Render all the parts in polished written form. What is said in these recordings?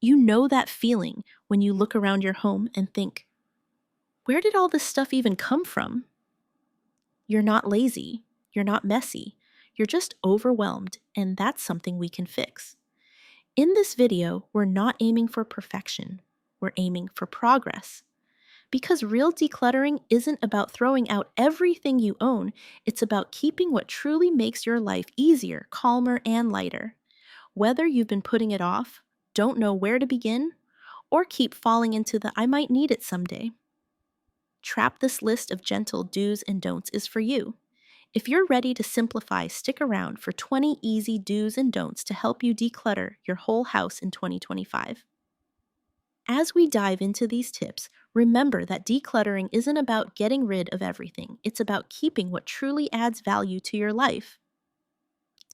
You know that feeling when you look around your home and think, where did all this stuff even come from? You're not lazy. You're not messy. You're just overwhelmed, and that's something we can fix. In this video, we're not aiming for perfection. We're aiming for progress. Because real decluttering isn't about throwing out everything you own, it's about keeping what truly makes your life easier, calmer, and lighter. Whether you've been putting it off, don't know where to begin, or keep falling into the I might need it someday. Trap This list of gentle do's and don'ts is for you. If you're ready to simplify, stick around for 20 easy do's and don'ts to help you declutter your whole house in 2025. As we dive into these tips, remember that decluttering isn't about getting rid of everything. It's about keeping what truly adds value to your life.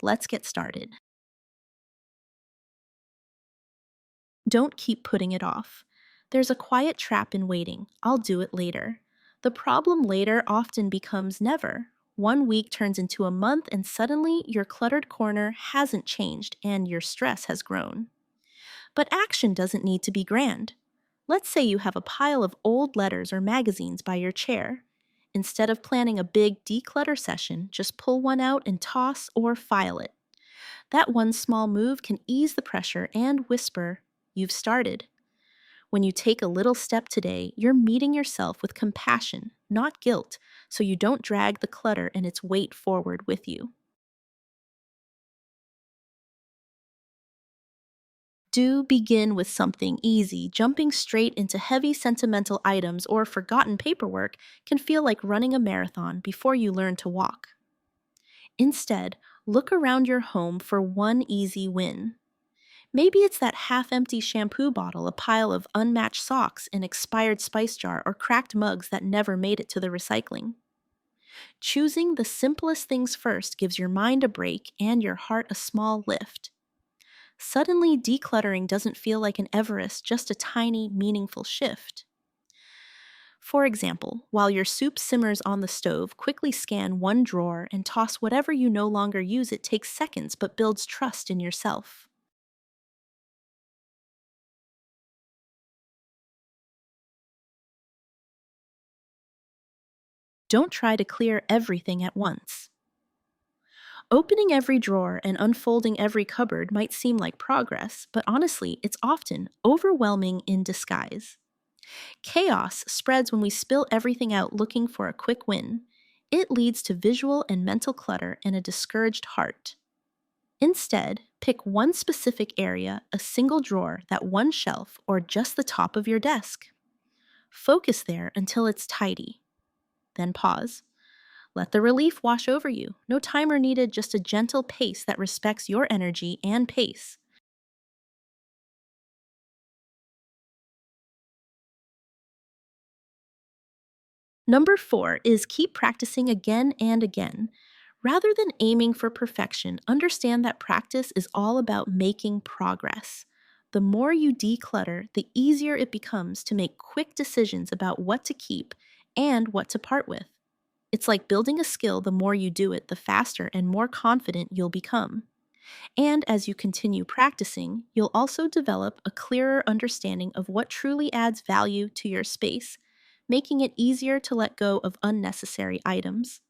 Let's get started. Don't keep putting it off. There's a quiet trap in waiting. I'll do it later. The problem later often becomes never. One week turns into a month, and suddenly your cluttered corner hasn't changed and your stress has grown. But action doesn't need to be grand. Let's say you have a pile of old letters or magazines by your chair. Instead of planning a big declutter session, just pull one out and toss or file it. That one small move can ease the pressure and whisper, "You've started." When you take a little step today, you're meeting yourself with compassion, not guilt, so you don't drag the clutter and its weight forward with you. Do begin with something easy. Jumping straight into heavy sentimental items or forgotten paperwork can feel like running a marathon before you learn to walk. Instead, look around your home for one easy win. Maybe it's that half-empty shampoo bottle, a pile of unmatched socks, an expired spice jar, or cracked mugs that never made it to the recycling. Choosing the simplest things first gives your mind a break and your heart a small lift. Suddenly, decluttering doesn't feel like an Everest, just a tiny, meaningful shift. For example, while your soup simmers on the stove, quickly scan one drawer and toss whatever you no longer use. It takes seconds but builds trust in yourself. Don't try to clear everything at once. Opening every drawer and unfolding every cupboard might seem like progress, but honestly, it's often overwhelming in disguise. Chaos spreads when we spill everything out looking for a quick win. It leads to visual and mental clutter and a discouraged heart. Instead, pick one specific area, a single drawer, that one shelf, or just the top of your desk. Focus there until it's tidy. Then pause. Let the relief wash over you. No timer needed, just a gentle pace that respects your energy and pace. Number 4 is keep practicing again and again. Rather than aiming for perfection, understand that practice is all about making progress. The more you declutter, the easier it becomes to make quick decisions about what to keep and what to part with. It's like building a skill. The more you do it, the faster and more confident you'll become. And as you continue practicing, you'll also develop a clearer understanding of what truly adds value to your space, making it easier to let go of unnecessary items.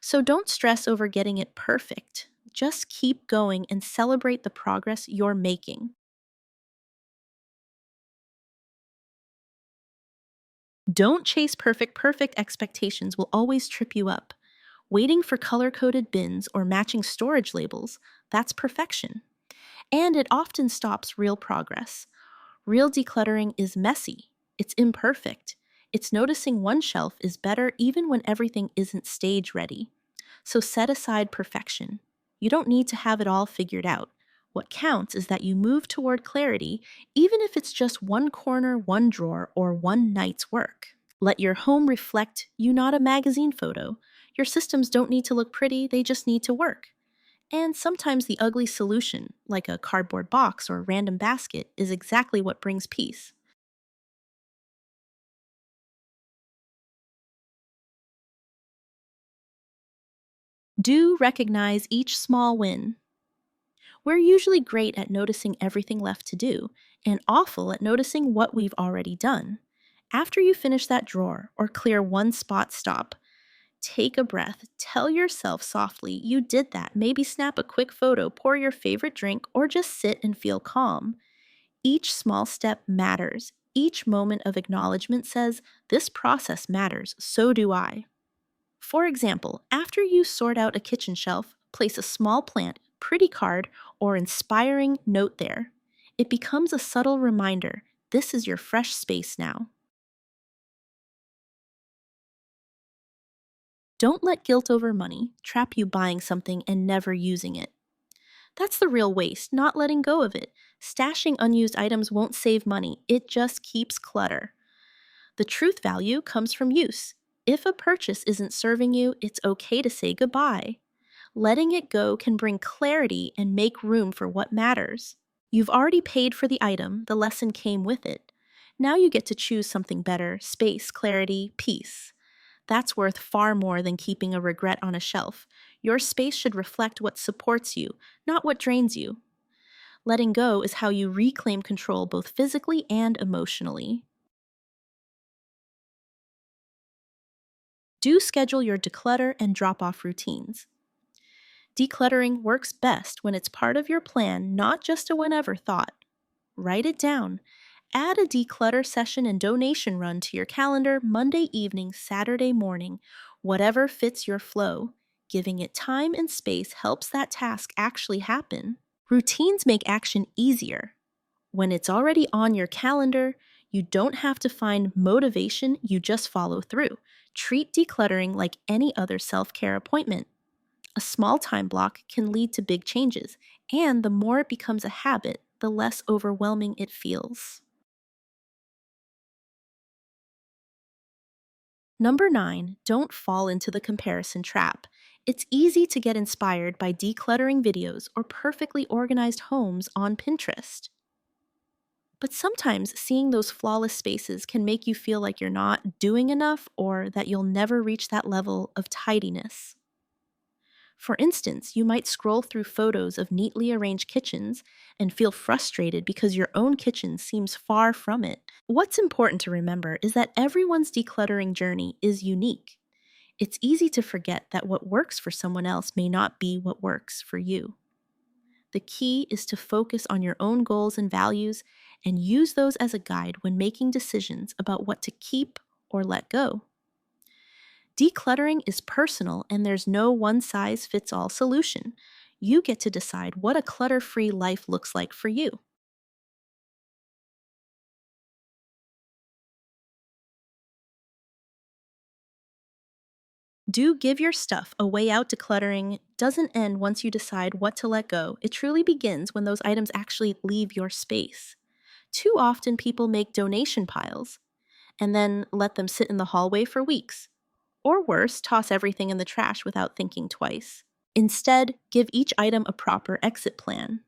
So don't stress over getting it perfect. Just keep going and celebrate the progress you're making. Don't chase perfect expectations will always trip you up. Waiting for color-coded bins or matching storage labels, that's perfection. And it often stops real progress. Real decluttering is messy. It's imperfect. It's noticing one shelf is better even when everything isn't stage ready. So set aside perfection. You don't need to have it all figured out. What counts is that you move toward clarity, even if it's just one corner, one drawer, or one night's work. Let your home reflect you, not a magazine photo. Your systems don't need to look pretty, they just need to work. And sometimes the ugly solution, like a cardboard box or a random basket, is exactly what brings peace. Do recognize each small win. We're usually great at noticing everything left to do, and awful at noticing what we've already done. After you finish that drawer or clear one spot, stop. Take a breath. Tell yourself softly you did that. Maybe snap a quick photo, pour your favorite drink, or just sit and feel calm. Each small step matters. Each moment of acknowledgement says, this process matters, so do I. For example, after you sort out a kitchen shelf, place a small plant, pretty card, or inspiring note there. It becomes a subtle reminder this is your fresh space now. Don't let guilt over money trap you buying something and never using it. That's the real waste, not letting go of it. Stashing unused items won't save money, it just keeps clutter. The truth value comes from use. If a purchase isn't serving you, it's okay to say goodbye. Letting it go can bring clarity and make room for what matters. You've already paid for the item, the lesson came with it. Now you get to choose something better: space, clarity, peace. That's worth far more than keeping a regret on a shelf. Your space should reflect what supports you, not what drains you. Letting go is how you reclaim control both physically and emotionally. Do schedule your declutter and drop off routines. Decluttering works best when it's part of your plan, not just a whenever thought. Write it down. Add a declutter session and donation run to your calendar Monday evening, Saturday morning, whatever fits your flow. Giving it time and space helps that task actually happen. Routines make action easier. When it's already on your calendar, you don't have to find motivation, you just follow through. Treat decluttering like any other self-care appointment. A small time block can lead to big changes, and the more it becomes a habit, the less overwhelming it feels. Number 9, don't fall into the comparison trap. It's easy to get inspired by decluttering videos or perfectly organized homes on Pinterest. But sometimes seeing those flawless spaces can make you feel like you're not doing enough or that you'll never reach that level of tidiness. For instance, you might scroll through photos of neatly arranged kitchens and feel frustrated because your own kitchen seems far from it. What's important to remember is that everyone's decluttering journey is unique. It's easy to forget that what works for someone else may not be what works for you. The key is to focus on your own goals and values and use those as a guide when making decisions about what to keep or let go. Decluttering is personal and there's no one-size-fits-all solution. You get to decide what a clutter-free life looks like for you. Do give your stuff a way out. Decluttering doesn't end once you decide what to let go. It truly begins when those items actually leave your space. Too often people make donation piles and then let them sit in the hallway for weeks. Or worse, toss everything in the trash without thinking twice. Instead, give each item a proper exit plan.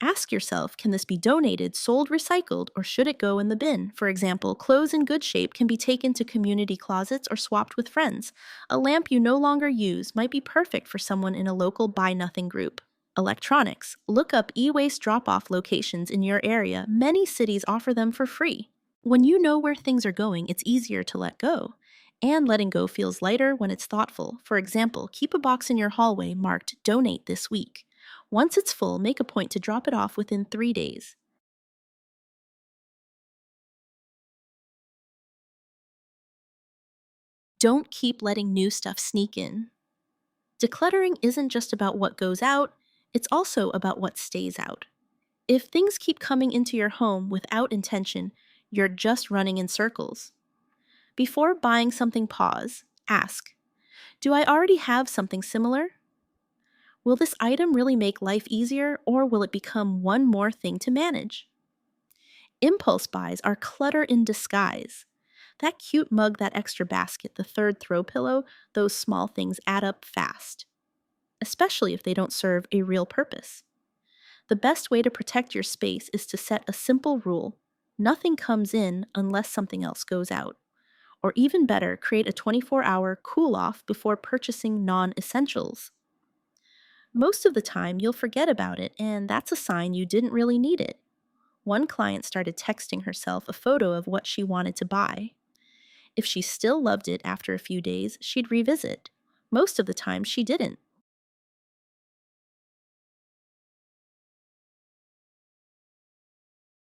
Ask yourself, can this be donated, sold, recycled, or should it go in the bin? For example, clothes in good shape can be taken to community closets or swapped with friends. A lamp you no longer use might be perfect for someone in a local Buy Nothing group. Electronics. Look up e-waste drop-off locations in your area. Many cities offer them for free. When you know where things are going, it's easier to let go. And letting go feels lighter when it's thoughtful. For example, keep a box in your hallway marked Donate this week. Once it's full, make a point to drop it off within 3 days. Don't keep letting new stuff sneak in. Decluttering isn't just about what goes out, it's also about what stays out. If things keep coming into your home without intention, you're just running in circles. Before buying something, pause. Ask, do I already have something similar? Will this item really make life easier, or will it become one more thing to manage? Impulse buys are clutter in disguise. That cute mug, that extra basket, the third throw pillow, those small things add up fast, especially if they don't serve a real purpose. The best way to protect your space is to set a simple rule: nothing comes in unless something else goes out. Or even better, create a 24-hour cool off before purchasing non essentials. Most of the time, you'll forget about it, and that's a sign you didn't really need it. One client started texting herself a photo of what she wanted to buy. If she still loved it after a few days, she'd revisit. Most of the time, she didn't.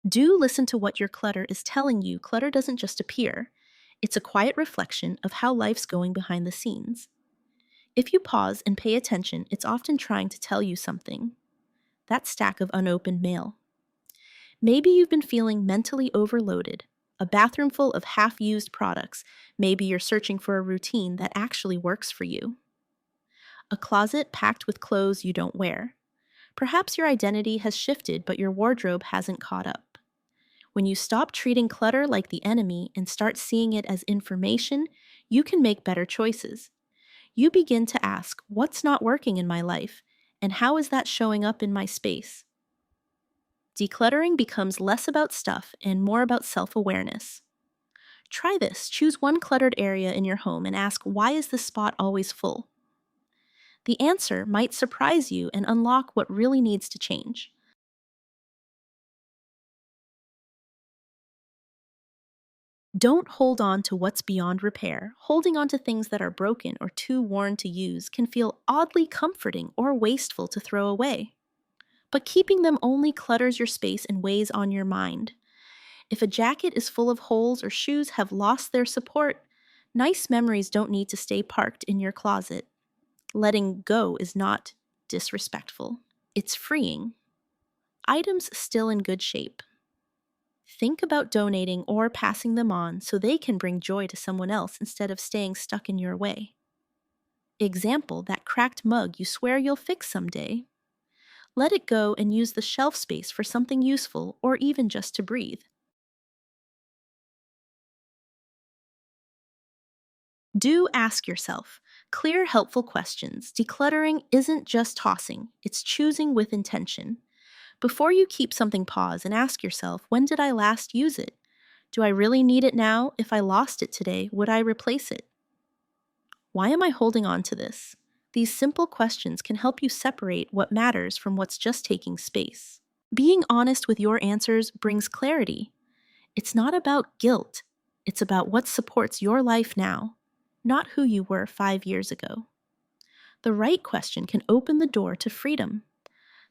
Do listen to what your clutter is telling you. Clutter doesn't just appear, it's a quiet reflection of how life's going behind the scenes. If you pause and pay attention, it's often trying to tell you something. That stack of unopened mail. Maybe you've been feeling mentally overloaded, a bathroom full of half used products. Maybe you're searching for a routine that actually works for you. A closet packed with clothes you don't wear. Perhaps your identity has shifted, but your wardrobe hasn't caught up. When you stop treating clutter like the enemy and start seeing it as information, you can make better choices. You begin to ask, what's not working in my life? And how is that showing up in my space? Decluttering becomes less about stuff and more about self-awareness. Try this. Choose one cluttered area in your home and ask, why is this spot always full? The answer might surprise you and unlock what really needs to change. Don't hold on to what's beyond repair. Holding on to things that are broken or too worn to use can feel oddly comforting or wasteful to throw away. But keeping them only clutters your space and weighs on your mind. If a jacket is full of holes or shoes have lost their support, nice memories don't need to stay parked in your closet. Letting go is not disrespectful, it's freeing. Items still in good shape. Think about donating or passing them on so they can bring joy to someone else instead of staying stuck in your way. Example, that cracked mug you swear you'll fix someday. Let it go and use the shelf space for something useful or even just to breathe. Do ask yourself clear, helpful questions. Decluttering isn't just tossing, it's choosing with intention. Before you keep something, pause and ask yourself, when did I last use it? Do I really need it now? If I lost it today, would I replace it? Why am I holding on to this? These simple questions can help you separate what matters from what's just taking space. Being honest with your answers brings clarity. It's not about guilt, it's about what supports your life now, not who you were 5 years ago. The right question can open the door to freedom.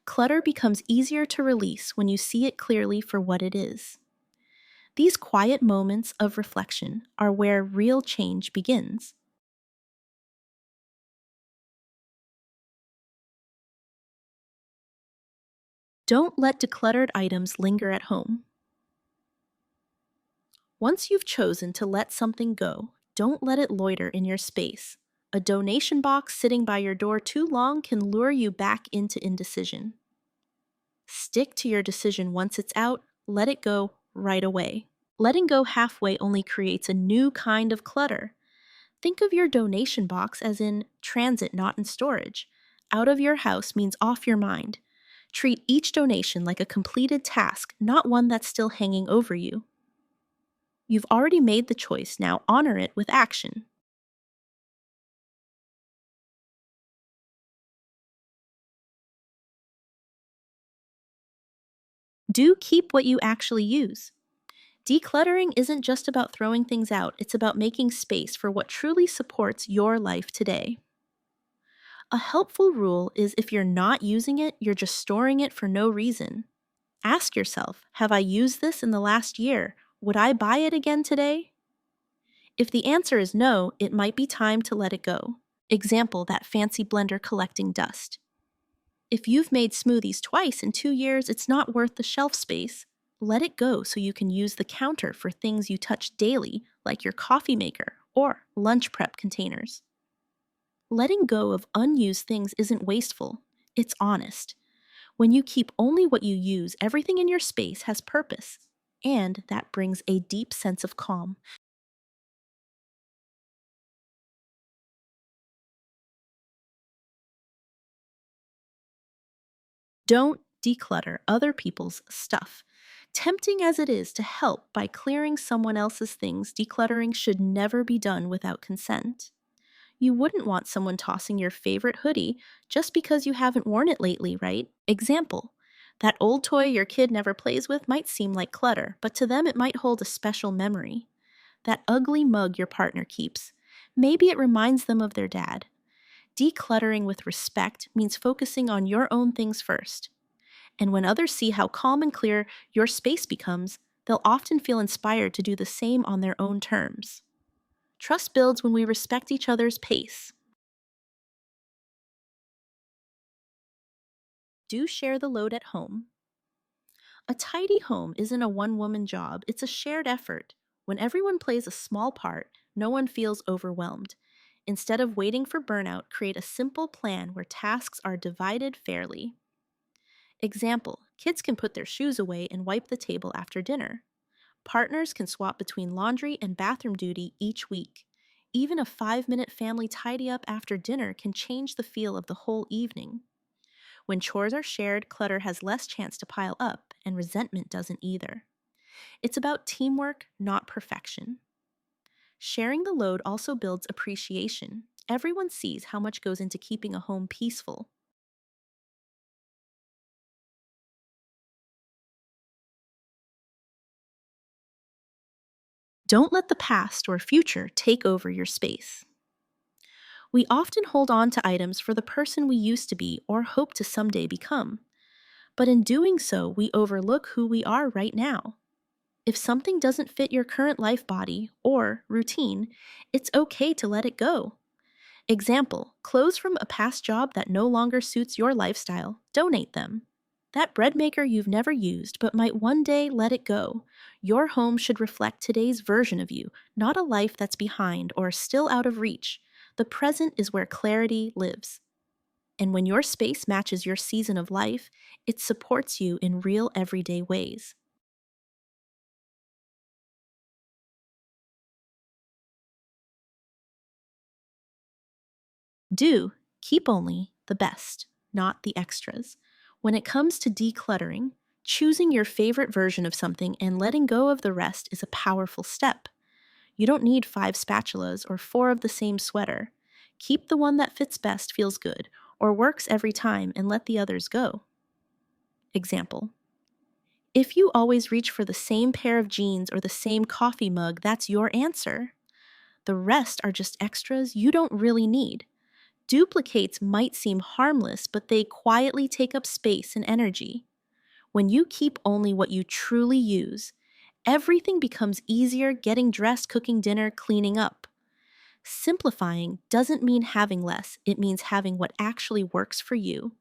Clutter becomes easier to release when you see it clearly for what it is. These quiet moments of reflection are where real change begins. Don't let decluttered items linger at home. Once you've chosen to let something go, don't let it loiter in your space. A donation box sitting by your door too long can lure you back into indecision. Stick to your decision once it's out, let it go right away. Letting go halfway only creates a new kind of clutter. Think of your donation box as in transit, not in storage. Out of your house means off your mind. Treat each donation like a completed task, not one that's still hanging over you. You've already made the choice, now honor it with action. Do keep what you actually use. Decluttering isn't just about throwing things out, it's about making space for what truly supports your life today. A helpful rule is if you're not using it, you're just storing it for no reason. Ask yourself, have I used this in the last year? Would I buy it again today? If the answer is no, it might be time to let it go. Example, that fancy blender collecting dust. If you've made smoothies twice in 2 years, it's not worth the shelf space. Let it go so you can use the counter for things you touch daily, like your coffee maker or lunch prep containers. Letting go of unused things isn't wasteful, it's honest. When you keep only what you use, everything in your space has purpose, and that brings a deep sense of calm. Don't declutter other people's stuff. Tempting as it is to help by clearing someone else's things, decluttering should never be done without consent. You wouldn't want someone tossing your favorite hoodie just because you haven't worn it lately, right? Example: that old toy your kid never plays with might seem like clutter, but to them it might hold a special memory. That ugly mug your partner keeps, maybe it reminds them of their dad. Decluttering with respect means focusing on your own things first. And when others see how calm and clear your space becomes, they'll often feel inspired to do the same on their own terms. Trust builds when we respect each other's pace. Do share the load at home. A tidy home isn't a one woman job, it's a shared effort. When everyone plays a small part, no one feels overwhelmed. Instead of waiting for burnout, create a simple plan where tasks are divided fairly. Example: kids can put their shoes away and wipe the table after dinner. Partners can swap between laundry and bathroom duty each week. Even a 5-minute family tidy up after dinner can change the feel of the whole evening. When chores are shared, clutter has less chance to pile up, and resentment doesn't either. It's about teamwork, not perfection. Sharing the load also builds appreciation. Everyone sees how much goes into keeping a home peaceful. Don't let the past or future take over your space. We often hold on to items for the person we used to be or hope to someday become. But in doing so, we overlook who we are right now. If something doesn't fit your current life body or routine, it's okay to let it go. Example: clothes from a past job that no longer suits your lifestyle, donate them. That bread maker you've never used but might one day, let it go. Your home should reflect today's version of you, not a life that's behind or still out of reach. The present is where clarity lives. And when your space matches your season of life, it supports you in real everyday ways. Do keep only the best, not the extras. When it comes to decluttering, choosing your favorite version of something and letting go of the rest is a powerful step. You don't need 5 spatulas or 4 of the same sweater. Keep the one that fits best, feels good, or works every time, and let the others go. Example: if you always reach for the same pair of jeans or the same coffee mug, that's your answer. The rest are just extras you don't really need. Duplicates might seem harmless, but they quietly take up space and energy. When you keep only what you truly use, everything becomes easier: getting dressed, cooking dinner, cleaning up. Simplifying doesn't mean having less, it means having what actually works for you.